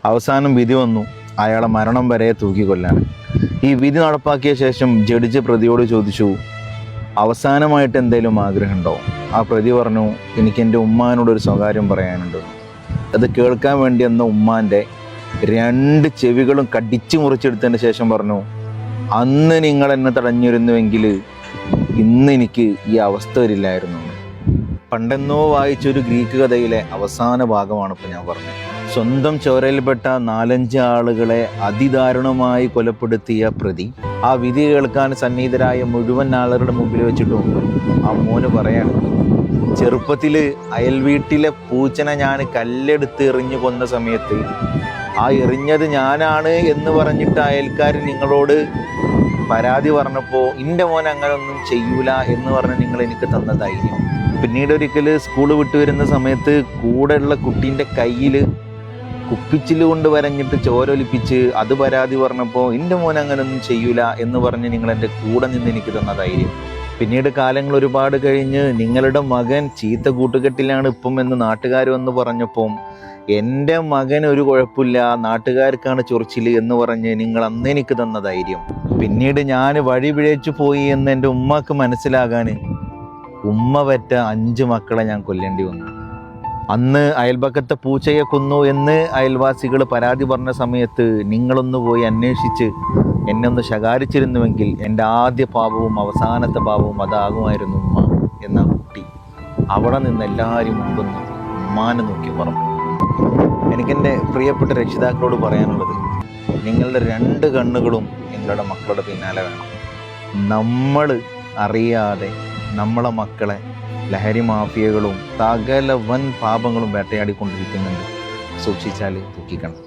അവസാനം വിധി വന്നു, അയാളെ മരണം വരെ തൂക്കിക്കൊല്ലാണ്. ഈ വിധി നടപ്പാക്കിയ ശേഷം ജഡ്ജ് പ്രതിയോട് ചോദിച്ചു, അവസാനമായിട്ട് എന്തെങ്കിലും ആഗ്രഹമുണ്ടോ? ആ പ്രതി പറഞ്ഞു, എനിക്ക് എൻ്റെ ഉമ്മാനോടൊരു സ്വകാര്യം പറയാനുണ്ട്. അത് കേൾക്കാൻ വേണ്ടി എന്ന ഉമ്മാൻ്റെ 2 ചെവികളും കടിച്ചു മുറിച്ചെടുത്തതിന് ശേഷം പറഞ്ഞു, അന്ന് നിങ്ങൾ എന്നെ തടഞ്ഞിരുന്നുവെങ്കിൽ ഇന്ന് എനിക്ക് ഈ അവസ്ഥ വരില്ലായിരുന്നു. പണ്ടെന്നോ വായിച്ചൊരു ഗ്രീക്ക് കഥയിലെ അവസാന ഭാഗമാണ് ഇപ്പോൾ ഞാൻ പറഞ്ഞത്. സ്വന്തം ചോരയിൽപ്പെട്ട 4-5 ആളുകളെ അതിദാരുണമായി കൊലപ്പെടുത്തിയ പ്രതി ആ വിധി കേൾക്കാൻ സന്നിഹിതരായ മുഴുവൻ ആളുകളുടെ മുമ്പിൽ വെച്ചിട്ടും ആ മോന് പറയാണ്, ചെറുപ്പത്തിൽ അയൽവീട്ടിലെ പൂച്ചനെ ഞാൻ കല്ലെടുത്ത് എറിഞ്ഞു കൊന്ന സമയത്ത് ആ എറിഞ്ഞത് ഞാനാണ് എന്ന് പറഞ്ഞിട്ട് അയൽക്കാർ നിങ്ങളോട് പരാതി പറഞ്ഞപ്പോൾ എൻ്റെ മോൻ അങ്ങനെ ഒന്നും ചെയ്യൂല എന്ന് പറഞ്ഞ് നിങ്ങൾ എനിക്ക് തന്ന ധൈര്യം. പിന്നീട് ഒരിക്കൽ സ്കൂൾ വിട്ടു വരുന്ന സമയത്ത് കൂടെയുള്ള കുട്ടീൻ്റെ കയ്യിൽ കുപ്പിച്ചില് കൊണ്ട് വരഞ്ഞിട്ട് ചോരൊലിപ്പിച്ച് അത് പരാതി പറഞ്ഞപ്പോൾ എൻ്റെ മോൻ അങ്ങനെ ഒന്നും ചെയ്യൂല എന്ന് പറഞ്ഞ് നിങ്ങൾ എൻ്റെ കൂടെ നിന്ന് എനിക്ക് തന്ന ധൈര്യം. പിന്നീട് കാലങ്ങൾ ഒരുപാട് കഴിഞ്ഞ് നിങ്ങളുടെ മകൻ ചീത്ത കൂട്ടുകെട്ടിലാണ് ഇപ്പം എന്ന് നാട്ടുകാർ വന്ന് പറഞ്ഞപ്പം എൻ്റെ മകൻ ഒരു കുഴപ്പമില്ല, നാട്ടുകാർക്കാണ് ചൊറിച്ചിൽ എന്ന് പറഞ്ഞ് നിങ്ങൾ അന്ന് എനിക്ക് തന്ന ധൈര്യം. പിന്നീട് ഞാൻ വഴി പിഴച്ചു പോയി എന്ന് എൻ്റെ ഉമ്മക്ക് മനസ്സിലാകാൻ ഉമ്മ പെറ്റ 5 മക്കളെ ഞാൻ കൊല്ലേണ്ടി വന്നു. അന്ന് അയൽപക്കത്തെ പൂച്ചയെ കൊന്നു എന്ന് അയൽവാസികൾ പരാതി പറഞ്ഞ സമയത്ത് നിങ്ങളൊന്ന് പോയി അന്വേഷിച്ച് എന്നെ ഒന്ന് ശകാരിച്ചിരുന്നുവെങ്കിൽ എൻ്റെ ആദ്യ പാപവും അവസാനത്തെ പാപവും അതാകുമായിരുന്നു ഉമ്മ എന്ന കുട്ടി അവിടെ നിന്ന് എല്ലാവരും മുമ്പൊന്ന് ഉമ്മാനെ നോക്കി പറഞ്ഞു. എനിക്കെൻ്റെ പ്രിയപ്പെട്ട രക്ഷിതാക്കളോട് പറയാനുള്ളത്, നിങ്ങളുടെ 2 കണ്ണുകളും നിങ്ങളുടെ മക്കളുടെ പിന്നാലെ വേണം. നമ്മൾ അറിയാതെ നമ്മളെ മക്കളെ ലഹരി മാഫിയകളും സകല വൻ പാപങ്ങളും വേട്ടയാടിക്കൊണ്ടിരിക്കുന്നുണ്ട്. സൂക്ഷിച്ചാൽ ദുഃഖിക്കണം.